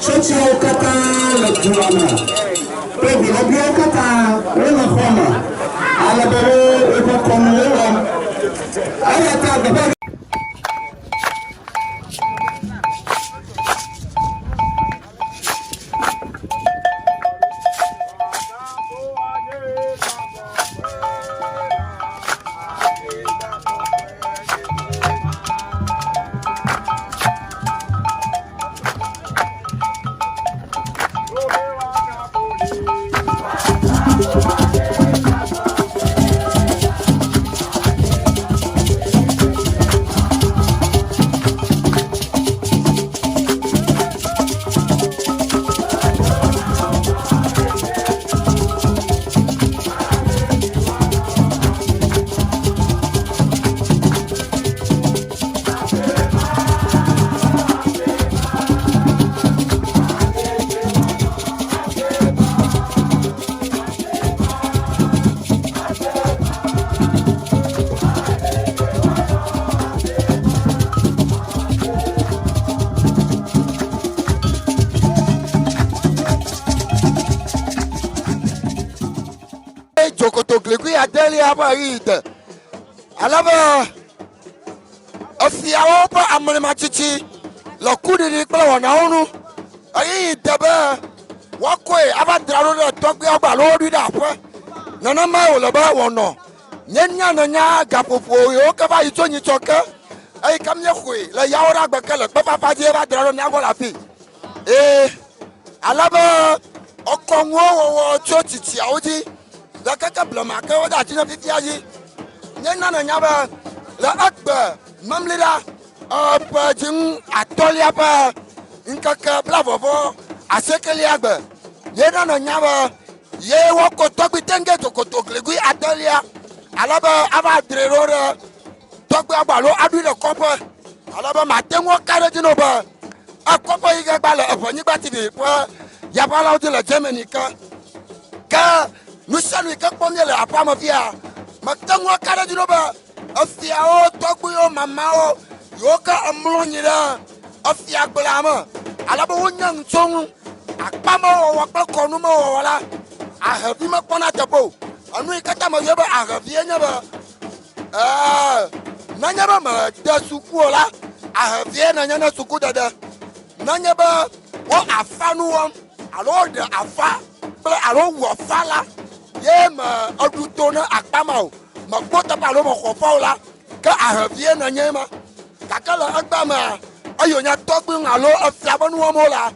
Church kata le tuana. Pebi obio kata le na khoma. Ala bere e ko komo. Aya ta de alaba ofia opa amrema chichi lo kudiri pe wona hunu ayi debe wakwe abadraro le togbe agba lo ri da fe nana ma o lo ba wono nyenya nanya gapofo yo ka ba yito nyi choke ayi kam ye khwe le yawra gba kele pe papa je abadraro ni agola fi alaba okonwo wo chochichi awji da kaka blama ka wada tina fifiaji nyena na nyaba la akba mamlida pa jing atolia pa nkaka blavovo asekeli agba nyena na nyaba ye woko togbi tenge tokoto glegui atolia alaba aba drerore togbi agbalo adu le kopo alaba matenwo kare dino ba akopo yiga gbale Ewenyigba TV po yabala odi le Germany ka nous sommes comme les apamafia. Matango kara dinoba. Afia o tokuyo mamao. Yoka amlonira. Afia blama. Alaba wonyang song. Akpamo wakpa konuma wala. Ahavima kona tabo. Anu ikata mayeba ahavia nyaba. Nanyaba ma da sukuola. Ahavia nanyana suku dada. Nanyaba o afanu wam. Alo de afa. Alo wafala. Ye ma adutona akpamao ma kota palo mo khofola ka ahavie na nyema kakala akpama ayonya togbu ngalo afiabanu mola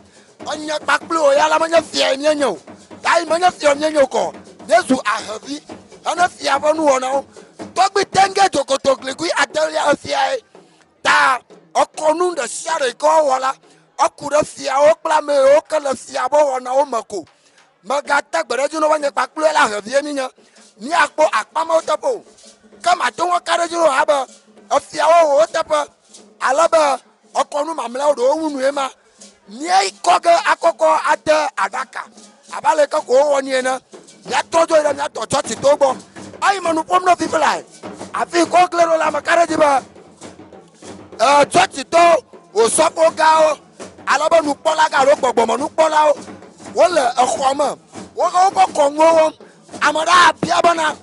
anya pakplo ya la manya fie nyenyo dai manya fie nyenyo ko yesu ahavi ana fiabanu wona togbi tenge jokotoklegui atelia afia ta okonu nda share ko wala akura fia okplame okala fiabo wona o mako magata gbereju no wanye pakplo la havie ninya ni akpo akpama otapo kama tonwo kareju no aba afia wo otapa alaba okonu mamla do wunu ema ni ikoga akoko ate adaka abale ka ko woni ena ya tojo ira ya to church tobo ai manu pomno people lai afi ko klero la makareji ba church to o sopo gao alaba nu pola ga ro gbogbo mo nu pola o wole ekhoma wo ko konwo amara biabana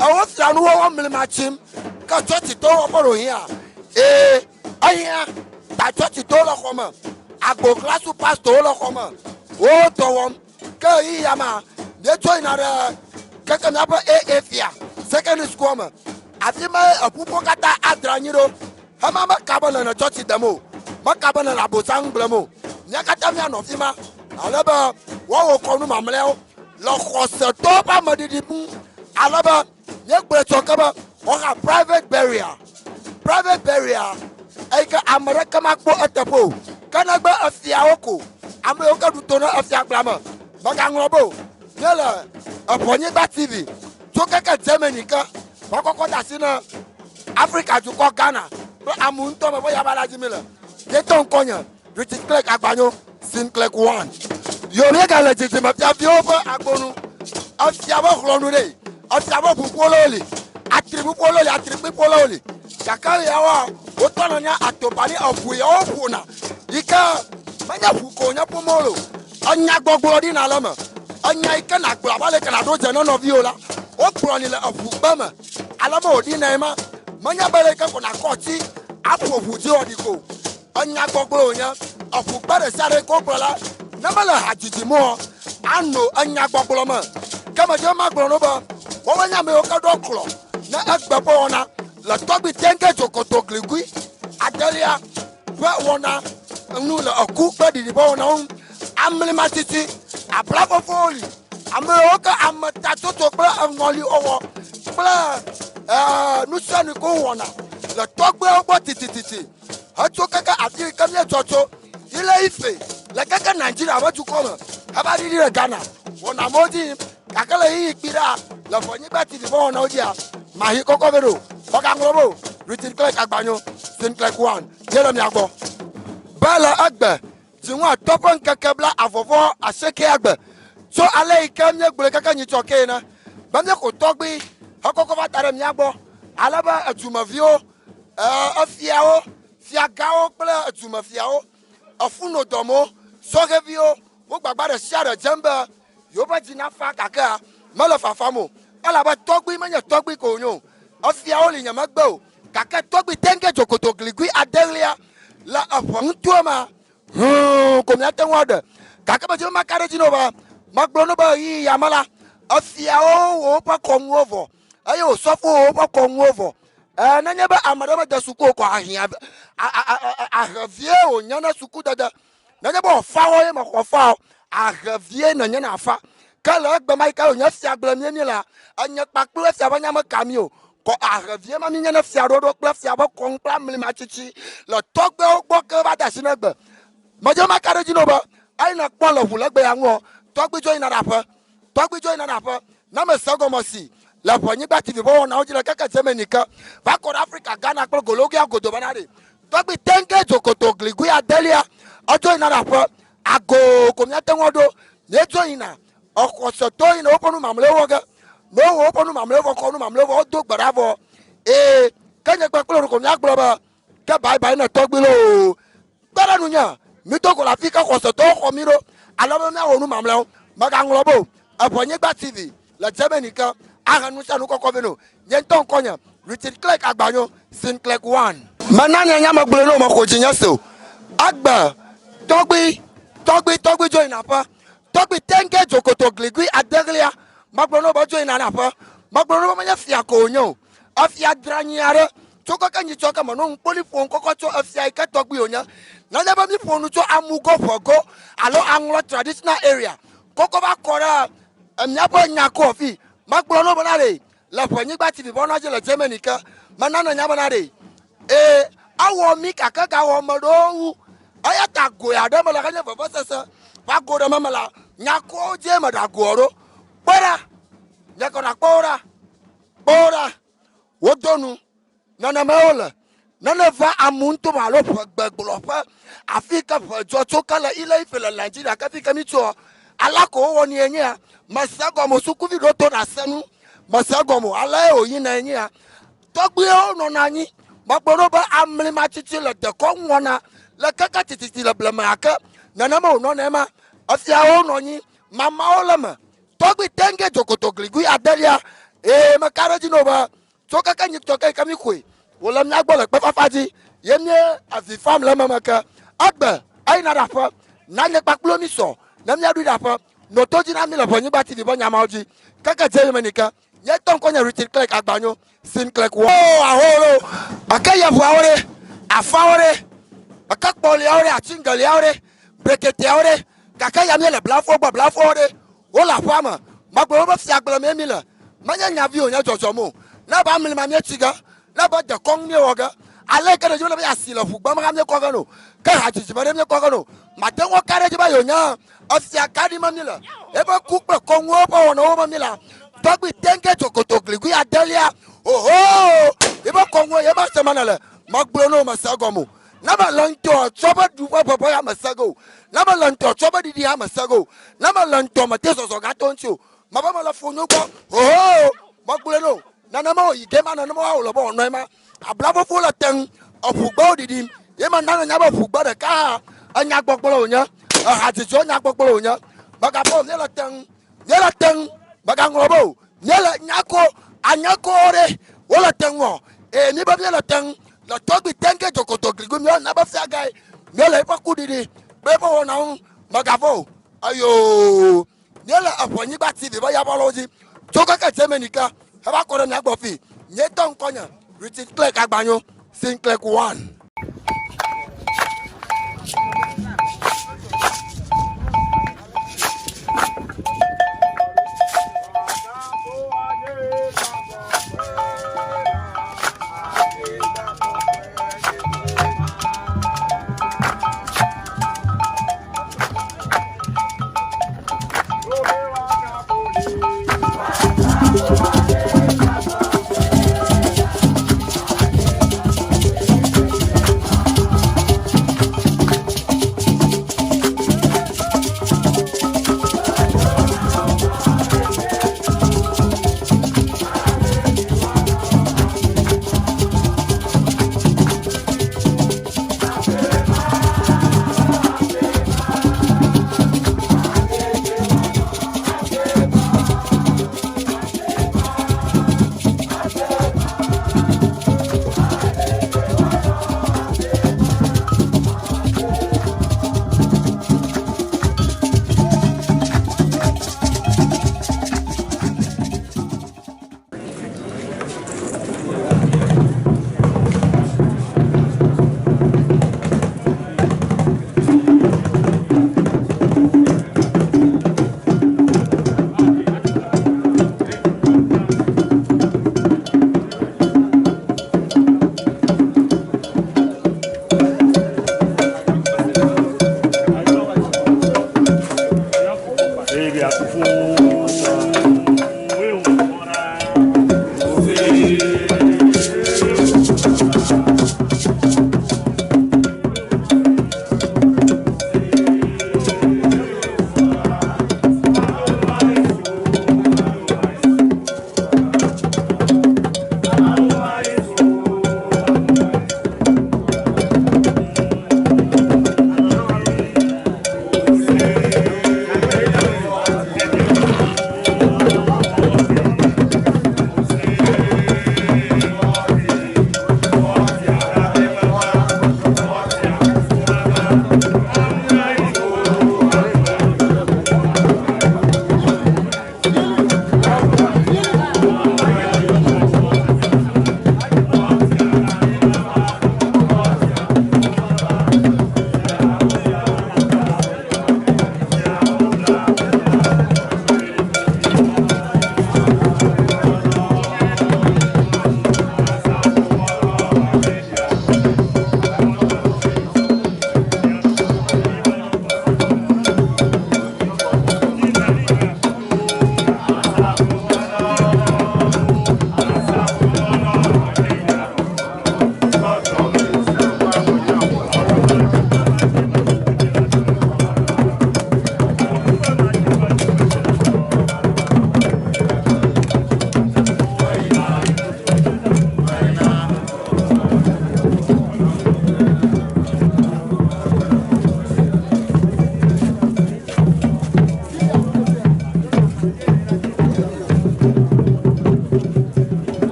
awo fianu wo mlimachim ka church to wo poro hia aya ta church to lo khoma agbo class pastor lo khoma o to won ka yama de join ara kaka na ba efia secondary school ma afima apupo kata adranyiro hama makabana na church demo makabana la bosang blamo nyakata mi anofima alaba wo konu mamleo lo khose to ba madidibu alaba nyegbe chokaba o ha private burial aika america makpo atapo kana gba afia oko america dutona afia glama baga ngobo nela Ewenyigba TV chokeka Germany ka bakoko dasina Africa juko Ghana amunto mo ya balaji mele keton konya British Clerk agbanyo Sin Clerk 1 yo rega le jeje ma bia bi over agbonu afia bo khloну re afia bo pupololi atribu pololi kakari yawa otona nya atobali afuya ofuna ika manya fuko nya pomolo anya gbogbo di na lama anya ike na gbla bale kana do je no viola o pro ni le afugba ma alama odi na ma manya bale ka na koti apo fuji odi ko anya gbogbo nya afugba de sare ko prola na mala hajiji mo ano anya gbogbo ma kama je ma gboro no ba wo manya me o ka do klo na agba ona la tobi tenke jokoto gligui adelia wa wona nu la aku ba di ba wona amle matiti abravo foli ameoka amata toto bla angoli owo bla nu sanu ko wona la togbe ogbo tititi hato kaka afiri kamye toto ile ife la kaka Nigeria wa tukoma habari dire Ghana wona modi kakala yi kpira la Ewenyigba TV bo wona odia mahi kokobero oka nglobo written click agbanyo sin click 1 yelo mi agbo bala agbe ti won topon kakabla avovo aseke agbe so ale ikamye gbere kaka nyi choke na ba me ko togbi akoko ba tare mi agbo alaba atumavio afiao fiagao pla atumafio afuno domo sogevio wo gbagba de share jemba yo ba jina fa kaka mala fafamo alaba togbi manya togbi ko nyo afiao li nyama gbo kaka togbi tenge jokoto gligui adelia la afontuama comme la tengwade kaka ba jima kare jino ba magbono ba yi yamala afiao o pa konwovo ayo sofo o pa konwovo nanya ba amada ba dasuko ko ahia ahavie o nyana suku dada nanya ba fawo ye makofa ahavie na nyana afa kala gba mai ka o nya fia gbla mi la anya pakplo fia ba nya ma kamio ko ahavie ma mi nyana fia do kpla fia ba kon kpla mli ma chichi la togbe o gbo ke ba dasina gba majo makare jino ba ai na kpon lo hule gbe yanwo togbe join na rafa na me sago mosi la Ewenyigba TV bo na ojira kaka Jemenika ba ko Africa Ghana kplo gologi agodo banare togbe tenge jokoto gligui adelia ojo ina rafa ago ko mi atenwodo ne join na okoso to ina oponu mamlewo ga no oponu mamlewo ko nu mamlewo odo gbaravo kanye gba kplo ko mi agbro ba ke bye bye na togbe lo gbara nunya mi to ko la fika ko so to ko miro alama mi awonu mamlewo maga nglobo Ewenyigba TV la Jemenika aganu sanu kokko beno nyenton konya written click agbanyo sin click 1 manana nya magbele no mako jinya so agba togbi join apa togbi tenge jokoto gligui adeglia magbele no ba join na apa magbele no manya fia ko onyo afia dranyare toko kanyi choka mano nkoli fon kokko cho afia ika togbi onya na leba mi fonu cho amugo fogo alo anglo traditional area kokko ba kora emnyabo nyako fi magbele no banare la Ewenyigba TV bona je la Jemenika manana nya banare awo mi kaka ga wo modo ayata go ya de mala kanya baba sasa ba go de mamala nyako je ma da goro bora nyako na bora wodonu nana maola nana va amuntu malo gbeglofa afika jo to kala ile ifela Nigeria ka fika micho alako woni enya masago mosuku vi do to na senu masago mo ala oyin na enya togbe o no nanyi magboro ba amli ma chichi le de ko wona le kaka tititi le blema aka nana ma no na ma afia o no nyi mama o le ma togbe tenge jokoto gligui adelia ma karaji no ba to kaka nyi to kaka mi kwe wala mi agbo le pe fafaji yemye afi fam le mama ka agba ai na rafa na le pakplo mi so na mi adu rafa no to ji na mi le Ewenyigba TV bo nyama oji kaka Jemenika nye ton konya written click agbanyo sin click 1 ahoro akaya fuawore afawore akakpoli awore achingali awore brekete awore kakaya mi le blafo ore o la fama magbo bo fi agbele mi le manya nya vi onya jojomo na ba mi ma mi chiga na ba de kong mi woga ale ka de jo le ba asile fugba ma mi ko ga no ka hajiji ba mi ko ga no ma de wo kare ji ba yonya ofi akadi ma mi le e ba ku pe kong wo ba wona wo ma mi la togbi tenge jokoto gligui adelia ibo kongo ye ba semana le magbo no masago mu na ba lanto choba du papa ya masago na ba lanto choba di ya masago na ba lanto mateso so gatoncho maba mala fonyo ko magbo no na na ma yi de ma na ma wo lo bo no ma ablabo fo la ten ofugba odidi ye ma na nya ba fugba de ka anya gbokpolo nya haticho nya gbokpolo nya baga bo ne la teng baga ngobo ne la nyako anyakore wala tengwo e ni ba ne la teng la tobi tenge jokoto grigo mi na ba fa gai ne la pa kudidi be bo na baga bo ayo ne la Ewenyigba TV ba ya boloji toka ka temenika ba ko na gbofi nye ton konya written click agbanyo sin click 1.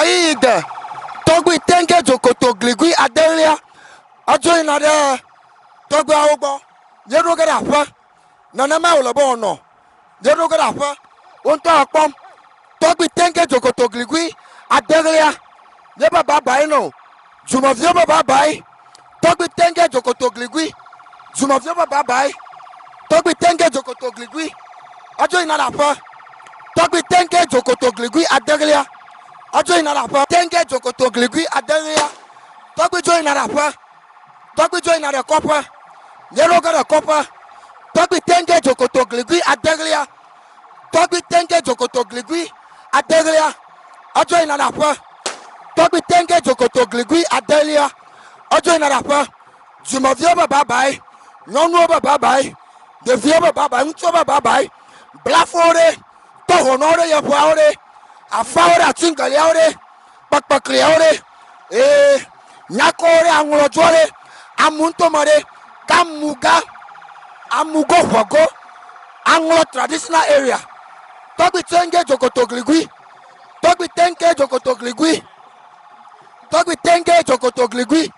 Aïda, Togui Tenke Jokoto Gligui Adelia, Ajoin Ade, Togui Aobo, Yerogarafa, Nanama Olabono, Yerogarafa, Unta Pom, Togui Tenke Jokoto Gligui Adelia, Yeba Babaino, Jumavioba Babai, Togui Tenke Jokoto Gligui, Jumavioba Babai, Togui Tenke Jokoto Gligui, Ajoin Adafa, Togui Tenke Jokoto Gligui Adelia. Ajoin Arapa, Tenke Jokoto Gligui Adelia, Togui join Arapa, Togui join Ara Copper, Yerogara Copper, Togui Tenke Jokoto Gligui Adelia, Togui Tenke Jokoto Gligui Adelia, Ajoin Arapa, Togui Tenke Jokoto Gligui Adelia, Ajoin Arapa, Jumavioba Babai, Nonoba Babai, the Vioba Babai, Untoba Babai, Blafore, Tohonore Yapuare. Afaora Chingali, Bakbakliore, Nakore, Angolojore, Amuntomare, Kamuga, Amugo Wago, Anglo traditional area. Togi Tenge Jokotogligui, Togi Tenke Jokotogligui, Togi Tenke Jokotogligui,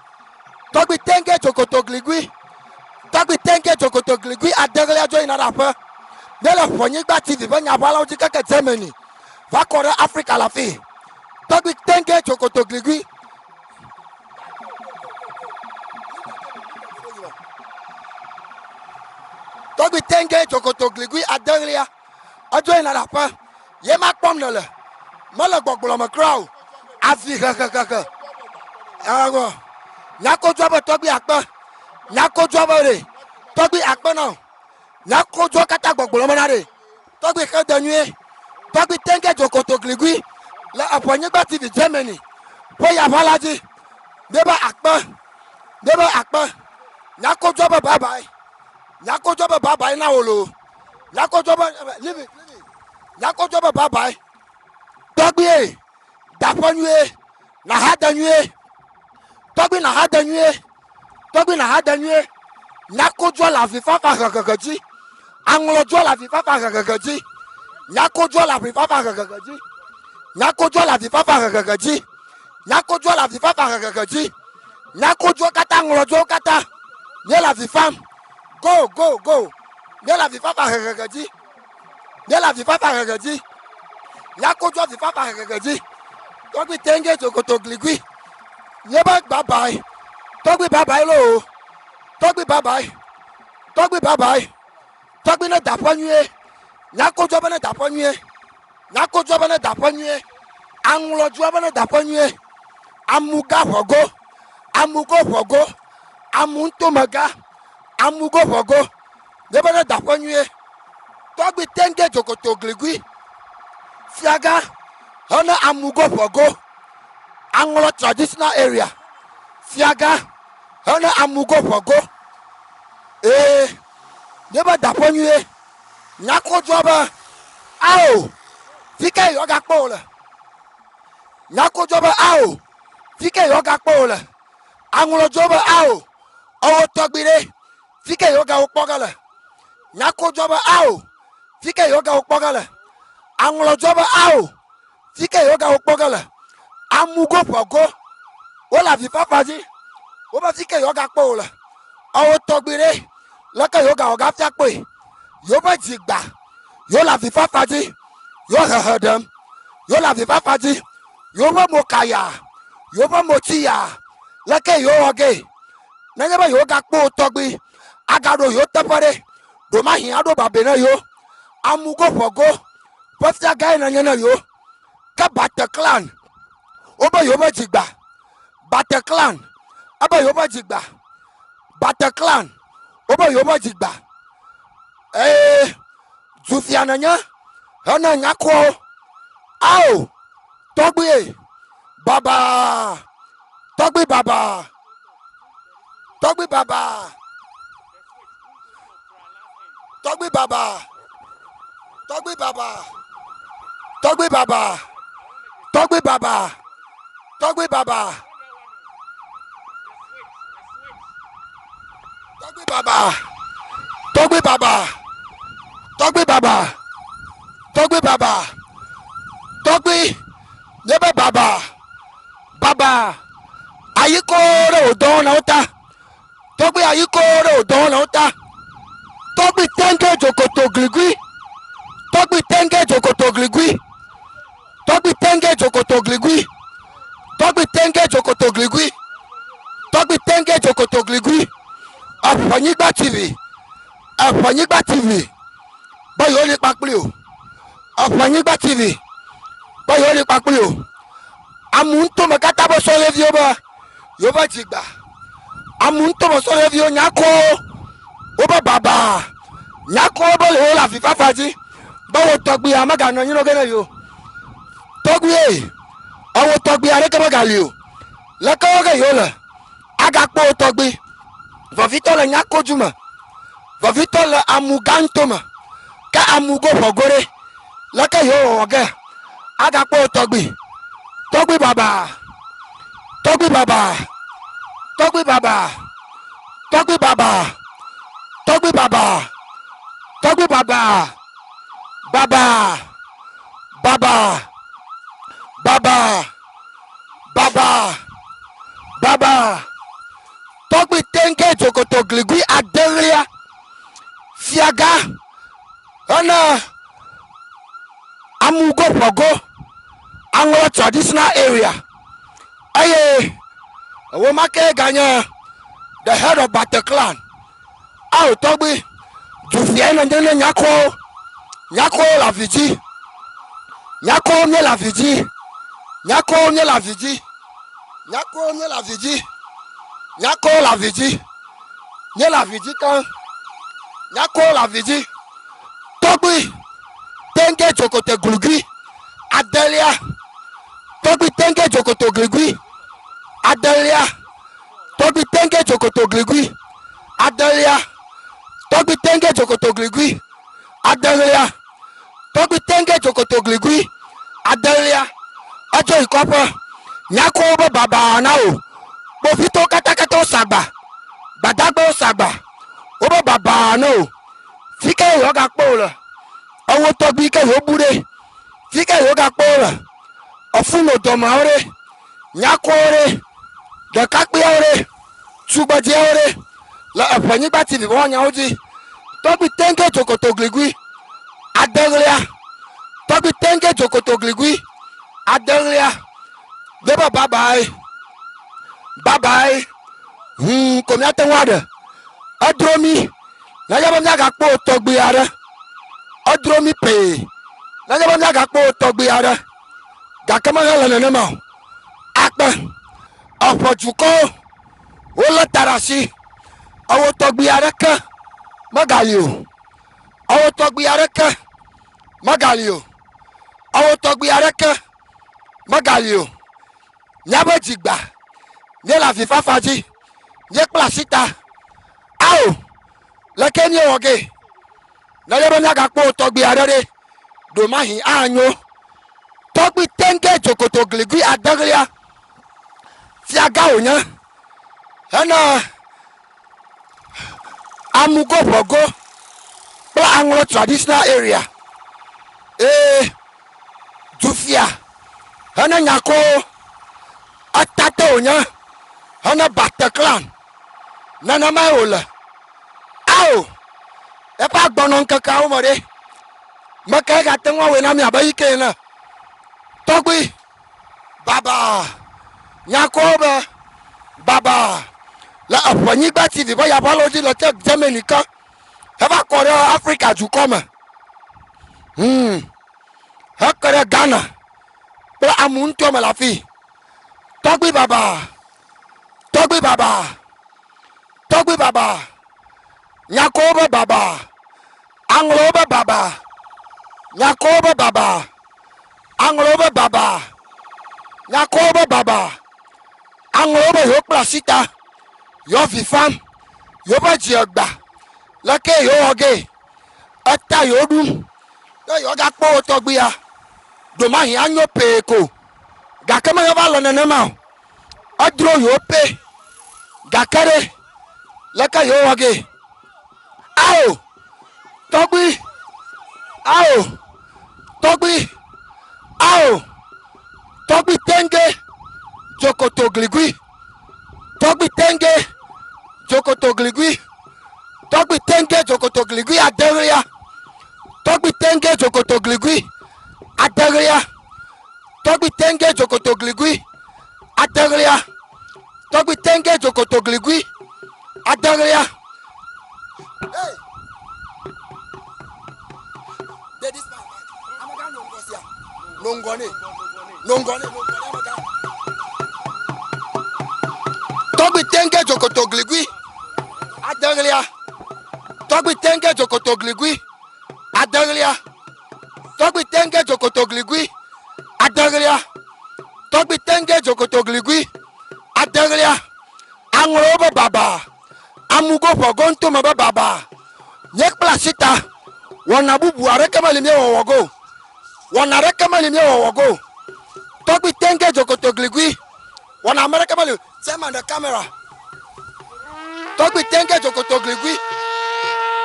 Togi Tenke Jokotogligui, Togi Tenke Jokotogligui, Adelia join Arapa, Della Ewenyigba TV, Banyabala, Germany. Vakora Africa la fille. Togui Tenke Jokoto Gligui. Togui Tenke Jokoto Gligui Adelia. Ajoin Arapa. Yema Pomnele. Malagbogbolo crowd. Afi kaka. Ago. Nyako joba Togui Akba. Nyako joba re. Togui Akba no. Nyako joba kata gbogbolo manare. Togui Kede nuit. Togui Tenke Jokoto Gligui, la Ewenyigba TV Germany, Poya Balaji, Deba Akba, Nyako Joba Babai, Nyako Joba Babai Naolo, Nyako Joba, leave it, Nyako Joba Babai, Togui, Daponue, Nahadanue, Togui Nahadanue, Nyako Jola Vifafa Gagaji, Anglo Jola Vifafa Gagaji. Nyako la vifafa gagaji. Nyako la vifafa gagaji. Nyako la vifafa gagaji. Nyako kata nglojo kata. Nye la vifam. Go. Nye la vifafa gagaji. Nye la vifafa gagaji. Nyako vifafa gagaji. Togui Tenke Jokoto Gligui. Nyeba babai. Togui babai lo. Togui babai. Togui ne daponue. Nyako jobane daponue, Anglo jobane daponue, Amuga Hogo, Amuntomaga, Amugo Hogo, Nebane daponue, Togui Tenke Jokoto Gligui, Fiaga, Hona Amugo Hogo, Anglo traditional area, Fiaga, Hona Amugo Hogo, Neba daponue. Nyako joba, ao, fika yoga pole. nyako joba ao fike yoga pole angulo joba ao o togbire fike yoga okpogala nyako joba ao fike yoga okpogala angulo joba ao fike yoga okpogala amugo pogo ola vi papaji oba fike yoga pole o togbire laka yoga oga fiakpe yoba jigba yola vi papaji yo hahadam yola vi papaji yoba mokaya yoba mochiya lake yo oge nanyaba yoga kpo togbi agado yo tepare do ma hin ado babena yo amugo fogo pofia guy nanyana yo ka Bataclan oba yoba jigba Bataclan aba yoba jigba Bataclan oba yoba jigba Zufia nanya hana nyako ao togbi baba togbi baba togbi baba togbi baba togbi baba togbi baba togbi baba togbi baba togbi baba togbi baba togbi baba togbi baba togbi nebe baba baba ayikore odona ota togbi ayikore odona ota togbi tenge jokoto gligui togbi tenge jokoto gligui togbi tenge jokoto gligui togbi tenge jokoto gligui togbi tenge jokoto gligui Ewenyigba TV Ewenyigba TV boyo ni papli o Ewenyigba TV boyo ni papli o amuntu makata bo so review ba yoba jigba amuntu bo so review nyako oba baba nyako bo le la fifa faji bawo togbi amaga no yin no gene yo togbi awo togbi are ke magali o la ko ga yo la aga po togbi va vito le nyako juma va vito le amugantoma ka amugo fogore la ka yo oga aga po togbi togbi baba togbi baba togbi baba togbi baba togbi baba togbi baba baba baba baba baba baba togbi tenge jokoto gligui adelia fiaga ana amugo pogo our traditional area aye wo make ganya the head of Bataclan ao togbi Zufia na ndene nyako la viji nyako ne la viji nyako ne la viji nyako ne la viji nyako la viji ne la viji kan nyako la viji togbi tenge jokote gligui adelia togbi tenge jokoto gligui adelia togbi tenge jokoto gligui adelia togbi tenge jokoto gligui adelia togbi tenge jokoto gligui adelia ajo ikopo nyako baba na o bo fito katakata osagba badagba osagba o baba no fike yo ga pola owo togbi ke yo bure fike yo ga pola ofuno doma ore nyako ore de kakpe ore tugbaje ore la Ewenyigba TV wonya oji togbi tenge jokoto gligui adelia togbi tenge jokoto gligui adelia beba bye komiate wade adromi na yaba nyaga po togbi ara adromi pe na yaba nyaga po togbi ara gakama hala na ma akpa opojuko ola tarasi awo togbi ara ka magalio awo togbi ara ka magalio awo togbi ara ka magalio nyaba jigba ne la fifa faji ne plasita ao lekeni oge na yaba nyaga po togbi ara re do mahi anyo Togbi tenge jokoto gligui adaglia. Fiaga onya. Hana amugo bogo. Bla Anglo traditional area. Jufia. Hana nyako. Atata onya. Hana Bataclan. Nana maola. Ao. Epa gbonon kakao mare. Maka ga tengwa we na mi abayike na. Togbi baba. Nyakoba baba. La Ewenyigba TV ba ya baloji lo te Germany kan. Eba Korea Africa ju come. Ha Korea Ghana. Bla amuntu me la fi. Togbi baba. Togbi baba. Togbi baba. Nyakoba baba. Angloba baba. Nyakoba baba. Angloba baba. Nyakoba baba. Angloba yo plasita. Yo vifam. Yo ba jiogba. Lake yo oge. Ata yo dum. Yo ga po Togbi ya. Doma hi anyo peko. Ga kama yo ba lo nene ma. Odro yo pe. Ga kare. Lake yo oge. Ao. Togbi. Ao. Togbi. Ao. Togbi tenge. Jokoto gligui. Togbi tenge. Jokoto gligui. Togbi tenge jokoto gligui adaglia. Togbi tenge jokoto gligui adaglia. Togbi tenge jokoto gligui adaglia. Togbi tenge jokoto gligui adaglia. Hey. This man, amaga nongosia. Nongone. Amaga. Togbi tenge jokoto gligui adaglia. Togbi tenge jokoto gligui adaglia. Togbi tenge jokoto gligui adaglia. Togbi tenge jokoto gligui adaglia. Angloba baba. Amugo pogonto maba baba. Nyek plasita. Wana bubu areka malimia wawago. Wana areka malimia wawago. Togbi tenge jokoto gligui. Wana America malimia. Sema on the camera. Togbi tenge jokoto gligui.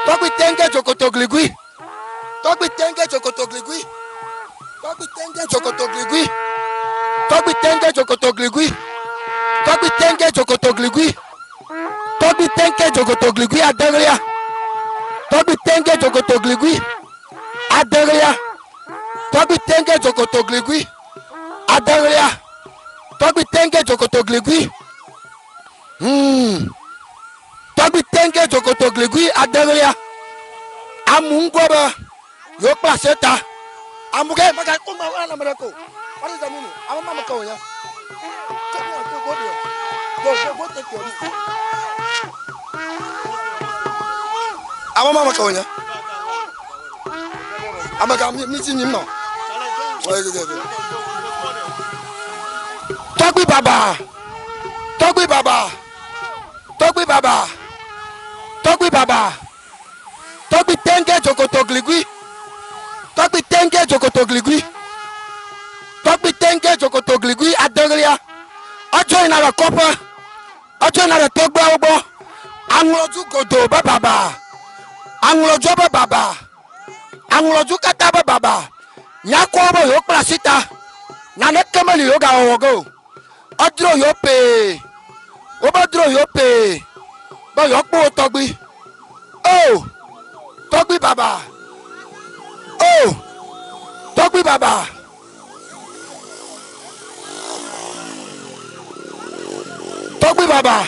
Togbi tenge jokoto gligui. Togbi tenge jokoto gligui. Togbi tenge jokoto gligui. Togbi tenge jokoto gligui. Togbi tenge jokoto gligui. Togbi tenge jokoto gligui adaglia. Togbi tenge jokoto gligui adaglia. Togbi tenge jokoto gligui adaglia. Togbi tenge jokoto gligui. Togbi tenge jokoto gligui adaglia. Amungoba yo placeta. Amuge maga kuma wana mereko. What is the meaning? I'm mama ko ya. Go take your risk. I'm mama ko ya. Amaga meeting him now. Togbi baba. Togbi baba. Togbi baba. Togbi baba. Togbi tenge jokoto gligui. Togbi tenge jokoto gligui. Togbi tenge jokoto gligui adaglia. Ojo ina la kopa. Ojo ina la togba obo. Angloju godo baba. Angloju baba. Angloju kata baba. Nyako obo yo plasita. Nane kamali yo ga owogo. Odro yo pe. Obodro yo pe. Bo yo po Togbi. Oh. Togbi baba. Oh. Togbi baba. Togbi baba.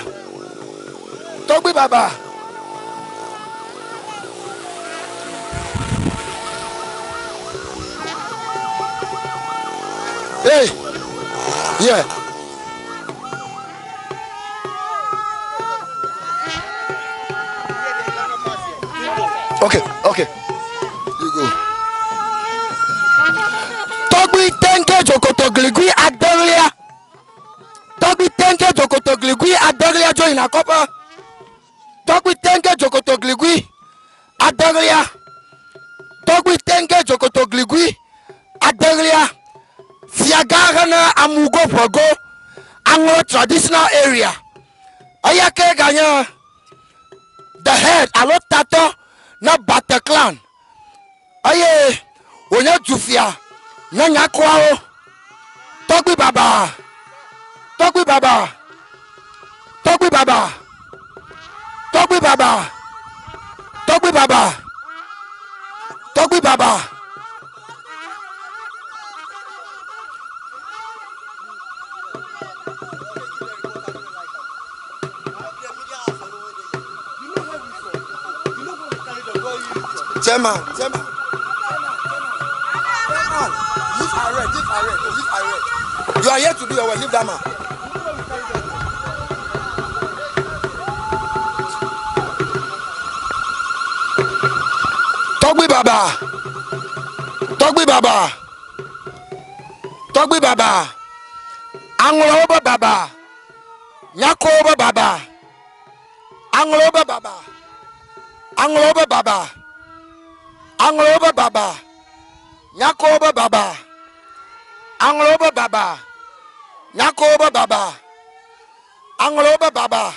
Togbi baba. Hey. Yeah. Okay. You go. Togbi tenge jokoto gligui adaglia. Togbi tenge jokoto gligui adaglia jo ina kopa. Togbi tenge jokoto gligui adaglia. Togbi tenge jokoto gligui adaglia. Siagana Amugo Pogo, Anglo traditional area. Ayake Ganya, the head, Alo Tato, na Bataclan. Aye, Onya Jufia, Nanya Kwao, Togbi Baba, Togbi Baba, Togbi Baba, Togbi Baba, Togbi Baba, Togbi Baba. Chairman. Leave arrest. You are here to do your work. Leave that man. Togbi Baba. Angloba Baba. Nyakoba Baba. Angloba Baba. Angloba Baba. Angloba Baba. Nyakoba Baba. Angloba Baba. Nyakoba Baba. Angloba Baba.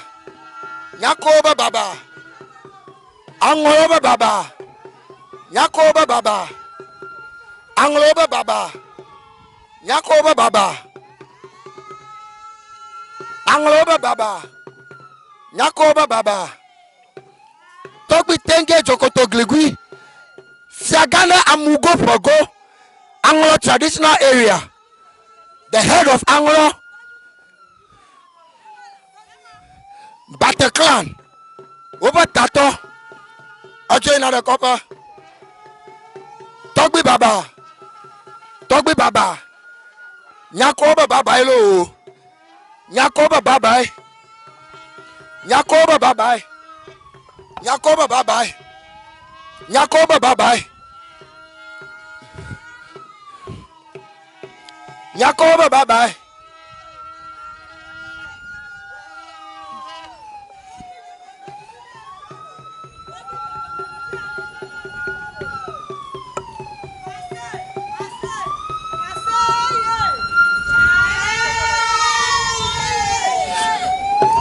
Nyakoba Baba. Angloba Baba. Nyakoba Baba. Angloba Baba. Nyakoba Baba. Angloba Baba. Nyakoba Baba. Togbi tenge jokoto gligui. Siagana Amugo Pogo, Anglo traditional area. The head of Anglo Bataclan. Over Tato. Ojo in the copper. Togbi Baba. Nyakoba Baba hello. Nyakoba Baba. Nyakoba Baba. Nyakoba Baba. Nyakoba Baba. Nyakoba Baba.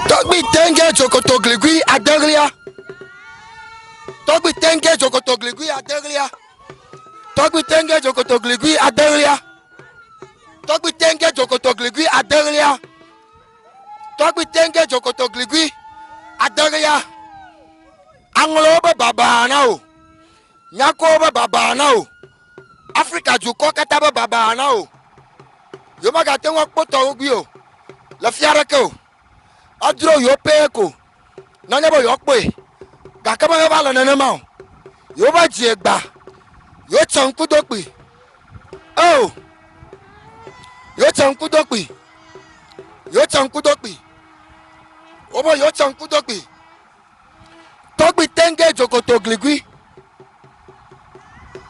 Togbi tenge jokoto gligui adaglia. Togbi tenge jokoto gligui adaglia. Togbi tenge jokoto gligui adaglia. Togbi tenge jokoto gligui adaglia. Togbi tenge jokoto gligui adaglia. Angloba Baba now. Nyakoba Baba now. Africa juko kataba Baba now. Yoma gatenwa poto ubio. La fiarako. Adro yo peko. Nanyabo yokwe. Gakama yobala nenema. Yoba jiegba. Yo chankudokwi. Oh. Yo chankudokwi. Obo yo chankudokwi. Togbi tenge jokoto gligui.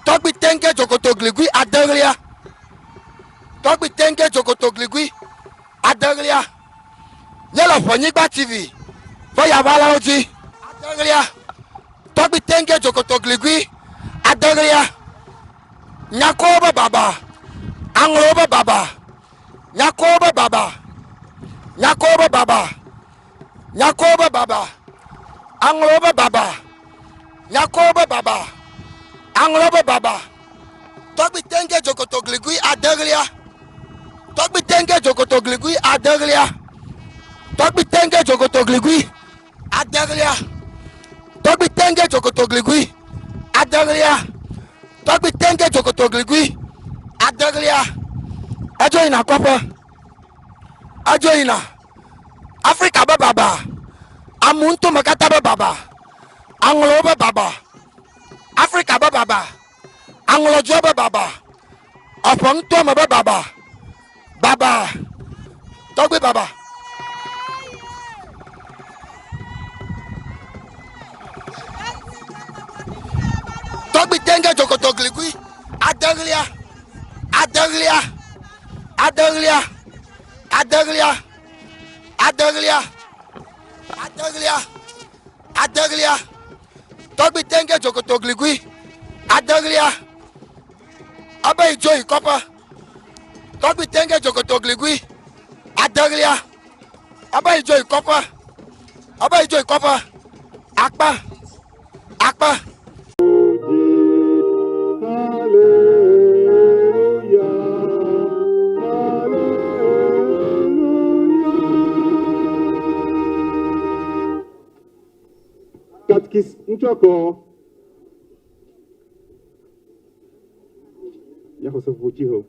Togbi tenge jokoto gligui adaglia. Togbi tenge jokoto gligui adaglia. Nyela Ewenyigba TV. Foya bala oji. Adaglia. Togbi tenge jokoto gligui adaglia. Nyakoba Baba. Angloba Baba. Nyakoba Baba. Nyakoba Baba. Nyakoba Baba. Angloba Baba. Nyakoba Baba. Angloba Baba. Togbi tenge jokoto gligui adaglia. Togbi tenge jokoto gligui adaglia. Togbi tenge jokoto gligui adaglia. Togbi tenge jokoto gligui adaglia. Togbi tenge jokoto gligui adaglia. Ajo ina kopa. Ajo ina. Africa Baba. Amuntu makata Baba. Angloba Baba. Africa Baba. Anglo Joba Baba. Oponto Baba. Baba. Togbi Baba. Togbi tenge jokoto gligui adaglia. Adaglia. Adaglia. Adaglia. Adaglia. Adaglia. Adaglia. Togbi tenge jokoto gligui adaglia. Abe joy kopa. Togbi tenge jokotogligui. Adaglia. Aba ijo ikopa. Aba ijo ikopa. Akpa. Akpa. Katkis Nchoko. Yahosofuchiho.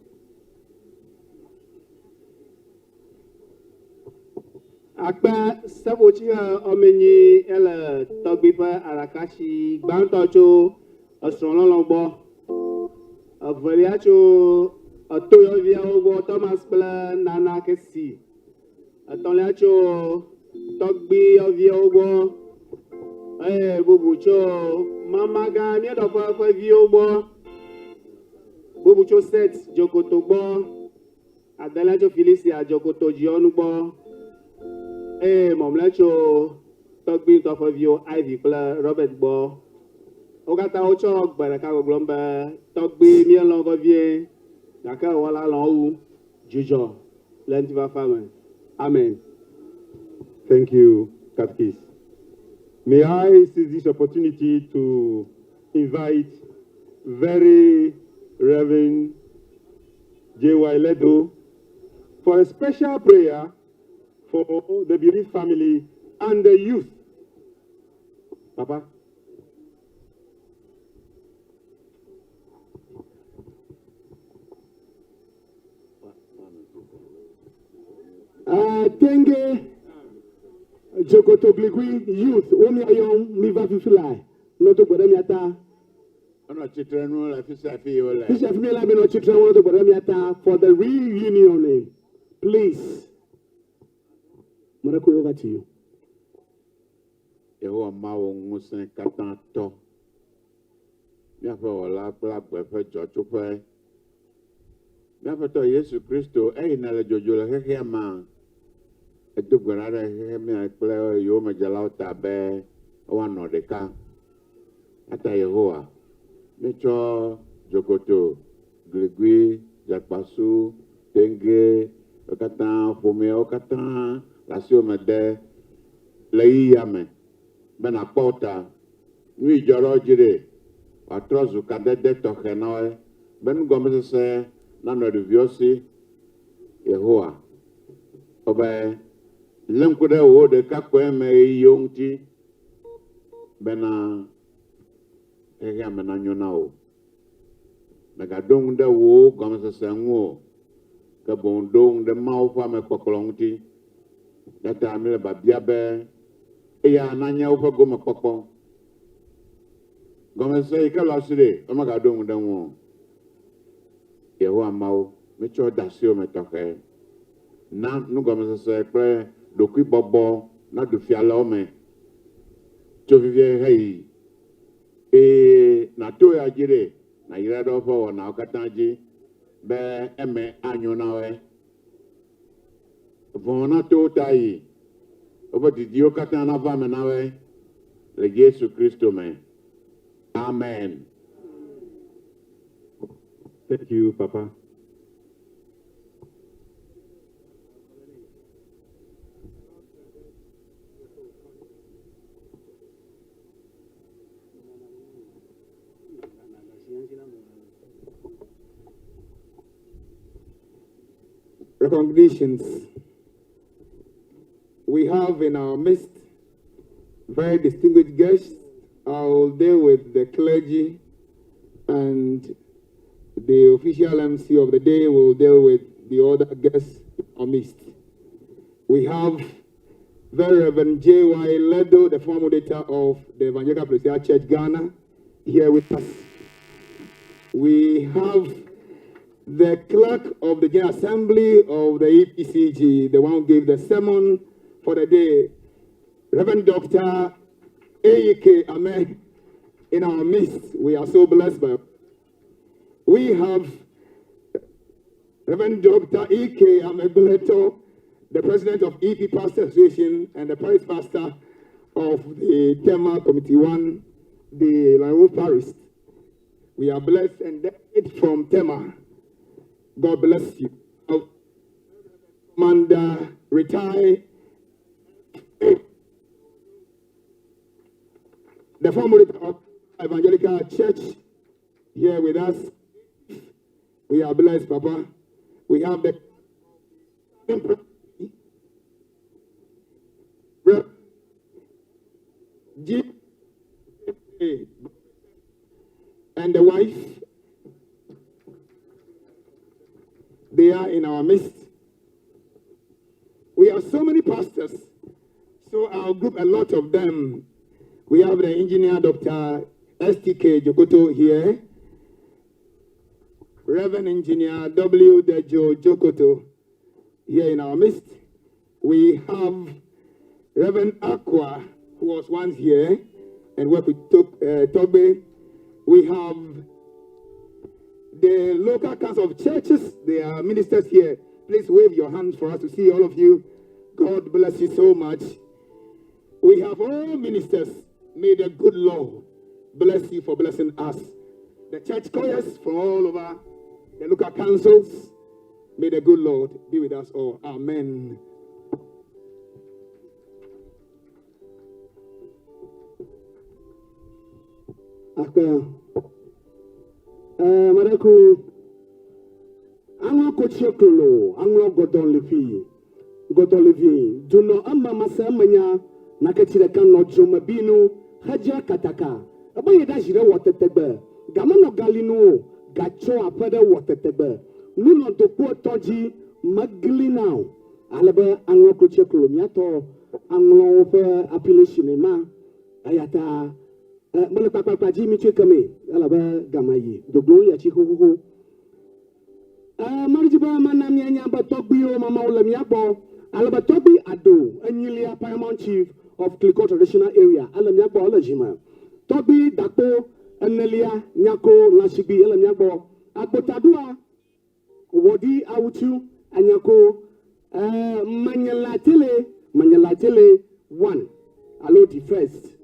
Akpa Sabochiha Omeni Ella Togbipa Arakashi Bantocho Astronologbo Avaliacho Atoyovia Ogo Thomas Bla Nana Kesi Atoliacho Togbi Ovia Ogo Bubucho Mama Gani Adofa Viobo Bubucho Set Jokotogbo Adelacho Felicia Jokoto Gionugbo Momlacho Togbi Tofa Vio Ivy Pla Robert Bo Ogata Ocho Barakago Glomba Togbi Mielongo Vie Daka Wala Long Jujo Lentiva Farmer. Amen. Thank you, Katkis. May I seize this opportunity to invite very Reverend J.Y. Ledo for a special prayer for the bereaved family and the youth. Papa. Tenge Jokotogligui youth, Omiayong Miva Fifly, Noto Bodamiata. Bishop Mila Bino Chitra to Bodamiata for the reunion. Please. Morako, over to you. Ewo Mao Musen Katanto. Yapo la black wepe Jochupe. Yapo Yesu Christo, Nala Jojola Hema. A duggerada Hemia Clare, Yoma Jalauta Bear, one or the car. Ata Yehoa. Mecho Jokoto, Gligui, Jakpasu, Tenge, Okatan, Fumeo Katan, Lasio Mede, Leiyame, Benapota, Nui Jorojire, Atrozu Cadede Tohenoe, Ben Gomez, Nano de Viosi, Yehoa. Obe, Lemkude wo de Kakweme Yongti, Bena. Ega menanyo nao. Nagadong de wo gamasa sango. Kabondong de mau fa me kokolongti. Data amile babiabe. Eya nanya ufa goma kokong. Gamasa ikala sire. Amagadong de wo. Yewa mau. Mecho dasio metoke. Na nu gamasa se pre dokui bobo. Na du fiala ome. Chovivie hei. Na to ya jire na ire do fo na okatanji be eme anyo na we vona to tai obodi dio katana va me na we le Yesu Christo me. Amen. Thank you, Papa. Recognitions. We have in our midst very distinguished guests. I'll deal with the clergy, and the official MC of the day will deal with the other guests in our midst. We have very Reverend J.Y. Ledo, the former moderator of the Evangelical Presbyterian Church Ghana, here with us. We have the clerk of the General Assembly of the EPCG, the one who gave the sermon for the day, Reverend Dr. Eʋe Culture, in our midst. We are so blessed by. We have Reverend Dr. Eʋe Culture, the president of EP Pastor Association and the parish pastor of the Tema Committee 1, the Lanwo Parish. We are blessed and from Tema. God bless you. Commander retired. The former of Evangelical Church here with us. We are blessed, Papa. We have the and the wife. They are in our midst. We have so many pastors, so I'll group a lot of them. We have the engineer, Dr. STK Jokoto here. Reverend Engineer W. Dejo Jokoto here in our midst. We have Reverend Aqua, who was once here and worked with Togbe. We have the local council of churches. They are ministers here. Please wave your hands for us to see all of you. God bless you so much. We have all ministers. May the good Lord bless you for blessing us. The church choirs from all over the local councils. May the good Lord be with us all. Amen. Maraku Anglo Kocheklo, Anglo Godon Levi, Duno Amma Masamanya, Nakatira Kano Jumabino, Haja Kataka, Abaya Dashira water tebe, Gamano Galino, Gacho Apada water tebe, Nuno to poor Toji, Maglinao, Alaba Anglo Kocheklo, Miato, Anglo appellation, Ema, Ayata. Malapapa Jimmy Chikame, Alaba Gamayi, the Gloria Chihuhu. Marijiba Manamia Batobio, Mama Olamiabo, Alabatobi Ado, Anilia Paramount Chief of Clicquot Traditional Area, Alamiabo Alajima. Tobi Dapo, Anelia, Nyako, Lashibi, Alamiabo, Abotadua, Wodi Autu, Anyako, Manyalatele 1, Aloti first.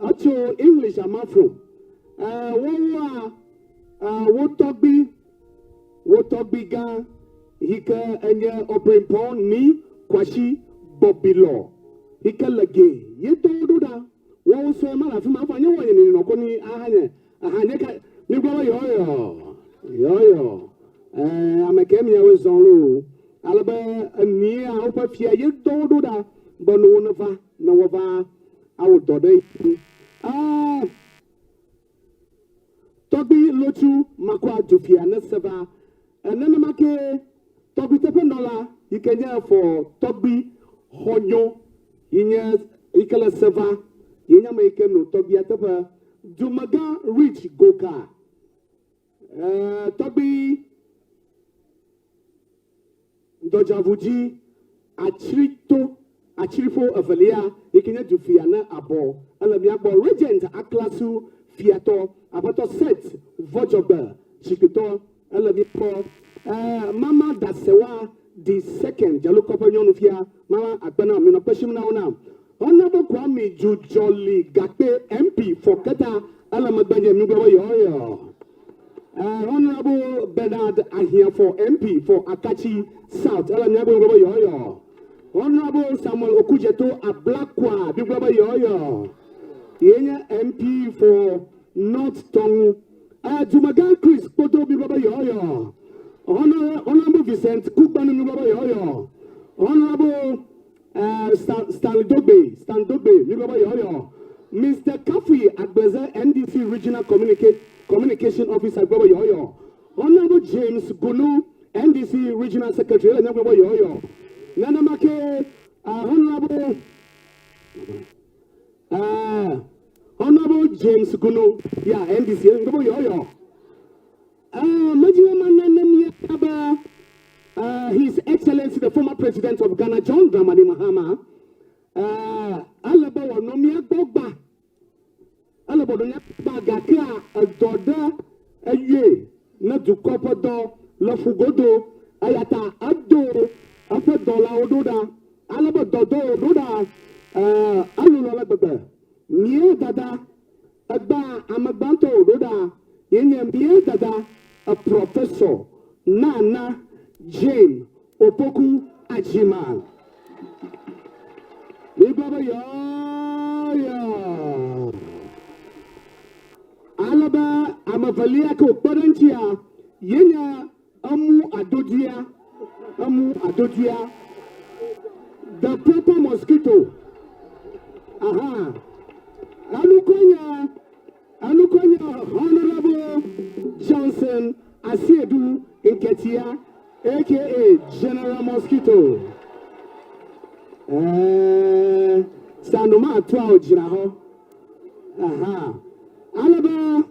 Acho English I'm from. What ga hika enya oprimpon ni kwashi bobilo hika lage yeto doda wo so mala fi ma fanya wo ni no ko ni ahanye ka ni gwa yo ameke mi we zonlo alaba ni a opa fia yeto doda bonu na fa na wo va awo dode Tobi Lotu Makwa Jufia Neseva and Nenamake Tobi Tepenola, you can hear for Tobi Honyo, Inyas Ikala Seva, Yinamake no Tobi Atapa, Dumaga Rich Goka, Tobi Dojavuji, Achirifo Avelia, you can hear Jufiana Abo, Alamiabo Regent Aklasu. Fiato, abato set, Vojoba, Chikito, Alabipo, Mama Dasewa, the second, Jalukopanyon Fia, Mama Akbana, Minopeshimna, Honorable Kwame Jujoli Gape MP for Kata, Alamabanya Mugawa. Honorable Bernard Ahia for MP for Akachi South, Alamabo. Honorable Samuel Okujeto, a Blackwa, Bigaba. Yenya MP for North Tongue, Jumagan Chris Poto Bibaba Yoyo, Honorable Vincent Kubanu Bibaba Yoyo, Honorable Stan Dobe, Bibaba Yoyo, Mr. Kafi Adbeza NDC Regional Communication Officer Bibaba Yoyo, Honorable James Gunu, NDC Regional Secretary Bibaba Yoyo, Nanamake, Honorable. Honorable James Gunu, yeah, NDC, His Excellency, the former President of Ghana, John Dramani Mahama, Alaba Nomia Bogba, Alaba Gaka, a Doda, a Ye, not to Copodo, Lafugodo, Ayata, Ado, Upper Dola Ododa, Alaba Dodo, Roda, Alula. Nye dada, Agba Amabanto Roda, Yenye Dada, a professor, Nana, Jane, Opoku Ajima. Ibaba ya. Alaba amavalia ko parantia yenya amu adodia the proper mosquito. Aha. Anukonya Honorable Johnson Asiedu Nketia, aka General Mosquito. Sanoma atwa ojira ho. Aha. Alaba